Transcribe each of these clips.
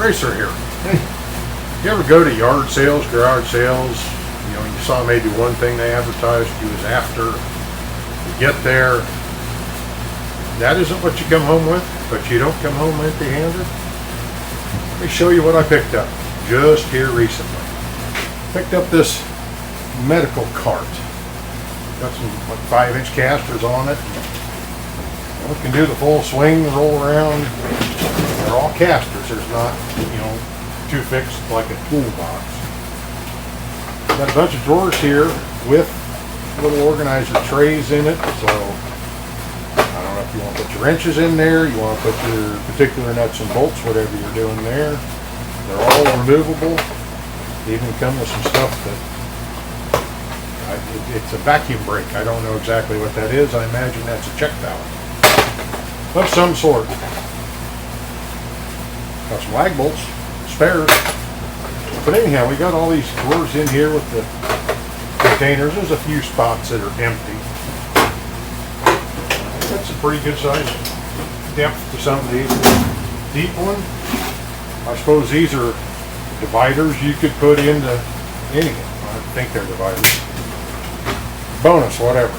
Racer here. You ever go to yard sales, garage sales? You know, you saw maybe one thing they advertised you was after. You get there, that isn't what you come home with, but you don't come home empty-handed. Let me show you what I picked up just here recently. Picked up this medical cart. Got some 5-inch casters on it. It can do the full swing, roll around. They're all casters. There's not, too fixed like a toolbox. Got a bunch of drawers here with little organizer trays in it. So I don't know if you want to put your wrenches in there, you want to put your particular nuts and bolts, whatever you're doing there. They're all removable. They even come with some stuff that it's a vacuum brake. I don't know exactly what that is. I imagine that's a check valve of some sort. Got some lag bolts, spares. But anyhow, we got all these drawers in here with the containers. There's a few spots that are empty. That's a pretty good size depth to some of these. Deep one. I suppose these are dividers you could put into anything. I think they're dividers. Bonus, whatever.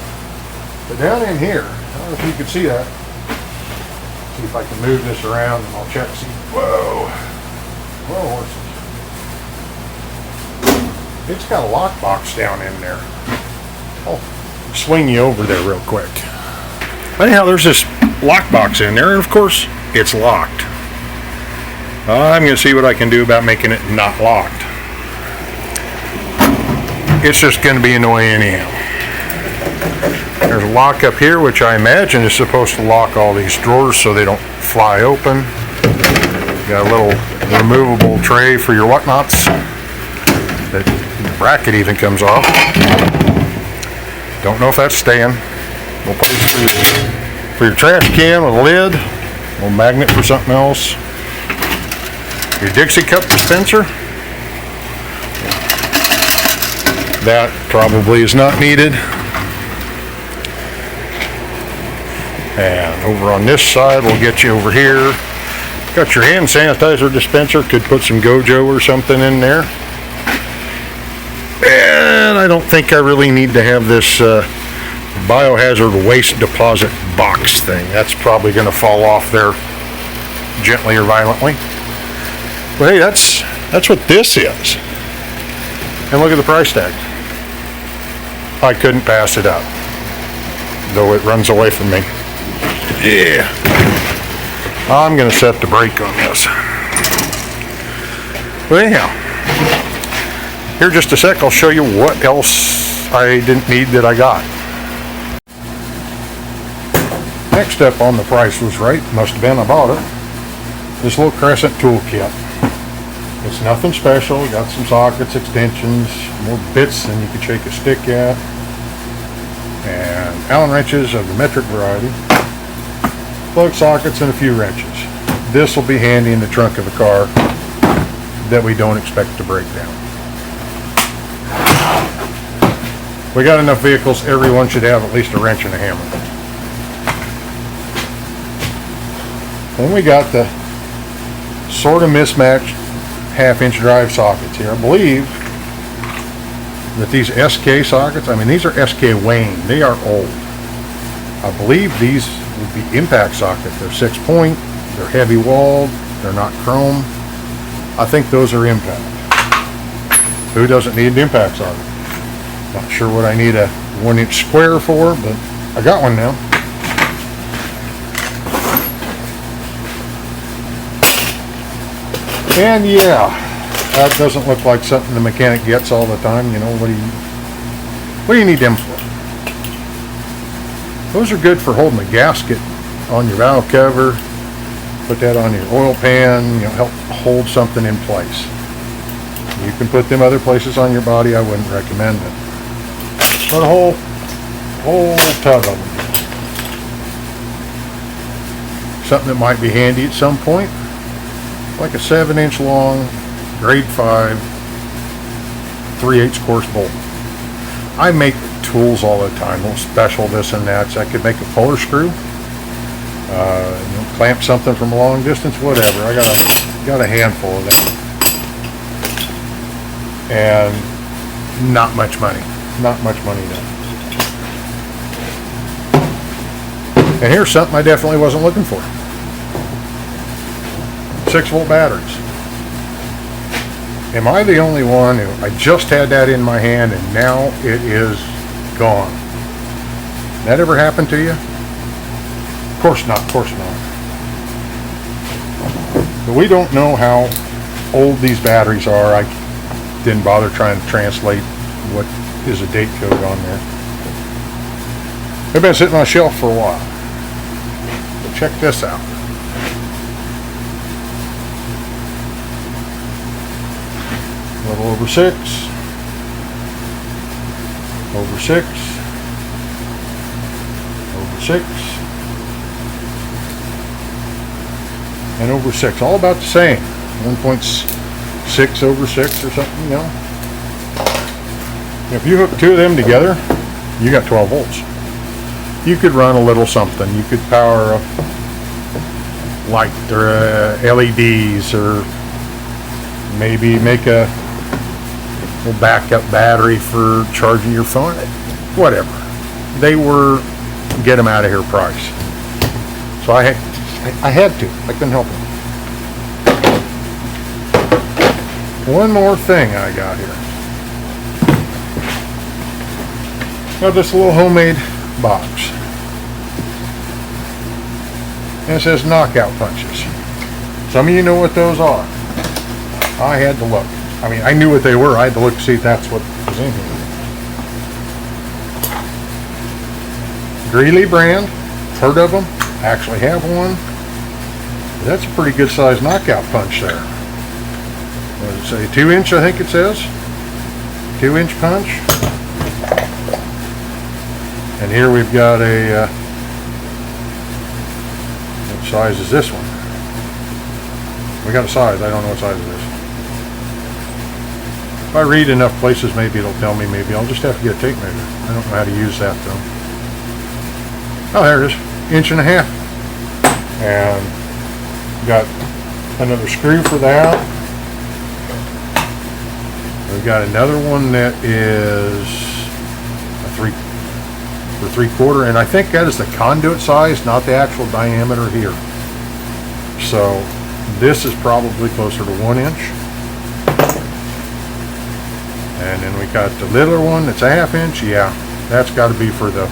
But down in here, I don't know if you can see that. See if I can move this around and I'll check. See. Whoa. Whoa, horses. It's got a lockbox down in there. I'll swing you over there real quick. Anyhow, there's this lockbox in there, and of course, it's locked. I'm going to see what I can do about making it not locked. It's just going to be annoying anyhow. There's a lock up here, which I imagine is supposed to lock all these drawers so they don't fly open. Got a little removable tray for your whatnots. The bracket even comes off. Don't know if that's staying. We'll place for your trash can with a lid. A little magnet for something else. Your Dixie cup dispenser. That probably is not needed. And over on this side, we'll get you over here. Got your hand sanitizer dispenser. Could put some Gojo or something in there. And I don't think I really need to have this biohazard waste deposit box thing. That's probably going to fall off there gently or violently. But hey, that's what this is. And look at the price tag. I couldn't pass it up, though it runs away from me. Yeah. I'm going to set the brake on this. But anyhow, here just a sec, I'll show you what else I didn't need that I got. Next up on the price was right, must have been, I bought it. This little Crescent tool kit. It's nothing special, got some sockets, extensions, more bits than you could shake a stick at, and Allen wrenches of the metric variety, plug sockets, and a few wrenches. This will be handy in the trunk of a car that we don't expect to break down. We got enough vehicles, everyone should have at least a wrench and a hammer. Then we got the sort of mismatched half-inch drive sockets here. I believe that these SK sockets, these are SK Wayne. They are old. I believe these would be impact sockets. They're 6-point, they're heavy walled, they're not chrome. I think those are impact. Who doesn't need an impact socket? Not sure what I need a 1-inch square for, but I got one now. And yeah, that doesn't look like something the mechanic gets all the time. What do you need them for? Those are good for holding a gasket on your valve cover. Put that on your oil pan, help hold something in place. You can put them other places on your body. I wouldn't recommend it. But a whole tub of them. Something that might be handy at some point. Like a 7-inch long, grade 5, 3/8 course bolt. I make tools all the time, little special this and that. So I could make a puller screw, clamp something from a long distance, whatever. I got a Got a handful of them. And not much money. Not much money done. And here's something I definitely wasn't looking for. 6-volt batteries. Am I the only one who, I just had that in my hand and now it is gone? That ever happened to you? Of course not, of course not. But we don't know how old these batteries are. I didn't bother trying to translate what is a date code on there. They've been sitting on a shelf for a while. But check this out. A little over 6. Over 6. Over 6. And over 6. All about the same. 1.6 over 6 or something, you know. If you hook two of them together, you got 12 volts. You could run a little something. You could power a light or LEDs, or maybe make a little backup battery for charging your phone. Whatever. They were get them out of here price. So I had to. I couldn't help it. One more thing I got here. Got this little homemade box. And it says knockout punches. Some of you know what those are. I had to look. I mean, I knew what they were. I had to look to see if that's what was in here. Greeley brand. Heard of them. Actually have one. That's a pretty good sized knockout punch there. What does it say? 2-inch, I think it says. 2-inch punch. And here we've got a, what size is this one? We got a size, I don't know what size it is. If I read enough places, maybe it'll tell me, maybe I'll just have to get a tape measure. I don't know how to use that though. Oh, there it is, 1.5 inches. And got another screw for that. We've got another one that is a 3/4, and I think that is the conduit size, not the actual diameter here. So this is probably closer to 1 inch. And then we got the littler one that's a 1/2 inch. Yeah, that's got to be for the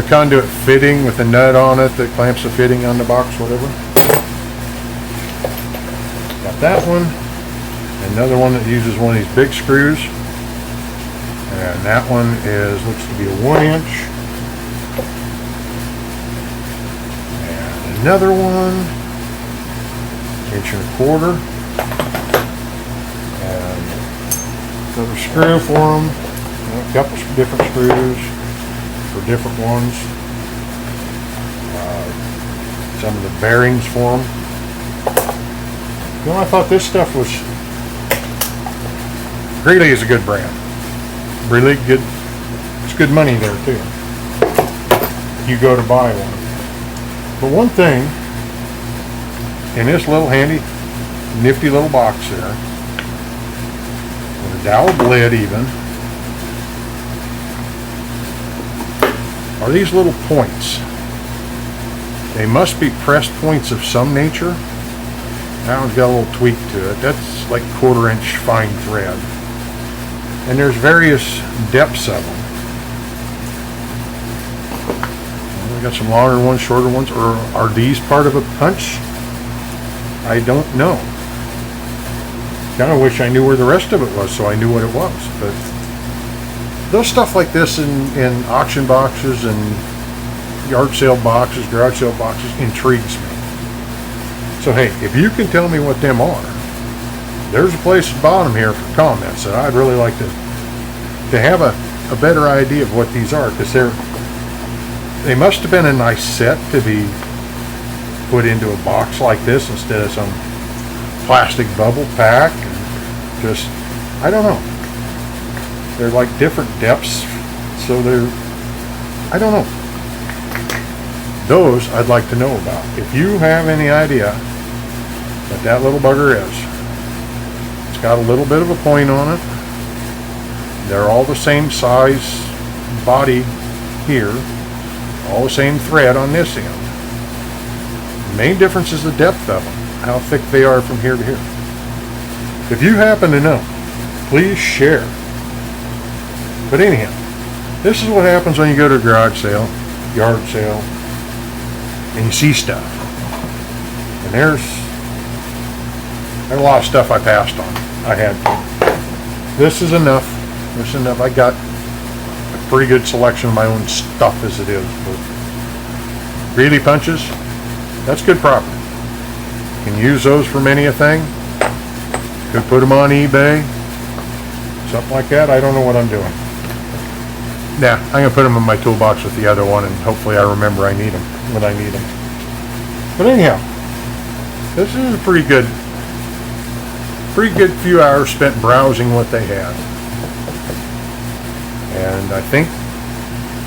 conduit fitting with the nut on it that clamps the fitting on the box, whatever. Got that one. Another one that uses one of these big screws. And that one looks to be a 1 inch. And another one, 1.25 inches. And another screw for them. A couple different screws for different ones. Some of the bearings for them. You know, I thought this stuff was... Greeley is a good brand. Really good. It's good money there too. You go to buy one. But one thing, in this little handy, nifty little box there, with a dowel lid even, are these little points. They must be pressed points of some nature. That one's got a little tweak to it. That's like 1/4 inch fine thread. And there's various depths of them. We got some longer ones, shorter ones, or are these part of a punch? I don't know. Kind of wish I knew where the rest of it was so I knew what it was. But those stuff like this in auction boxes and yard sale boxes, garage sale boxes intrigues me. So hey, if you can tell me what them are, there's a place at the bottom here for comments that I'd really like to have a better idea of what these are, because they must have been a nice set to be put into a box like this instead of some plastic bubble pack. And just, I don't know. They're like different depths, so I don't know. Those I'd like to know about. If you have any idea but that little bugger is. It's got a little bit of a point on it. They're all the same size body here, all the same thread on this end. The main difference is the depth of them, how thick they are from here to here. If you happen to know, please share. But anyhow, this is what happens when you go to a garage sale, yard sale, and you see stuff. And there's a lot of stuff I passed on. I had to. This is enough. This is enough. I got a pretty good selection of my own stuff as it is. But really punches, that's good property. You can use those for many a thing. Could put them on eBay. Something like that. I don't know what I'm doing. Yeah, I'm going to put them in my toolbox with the other one, and hopefully I remember I need them when I need them. But anyhow, this is a pretty good few hours spent browsing what they had. And I think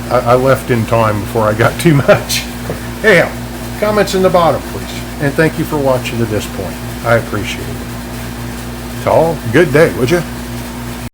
I left in time before I got too much. Anyhow, comments in the bottom, please. And thank you for watching to this point. I appreciate it. It's all good day, would you?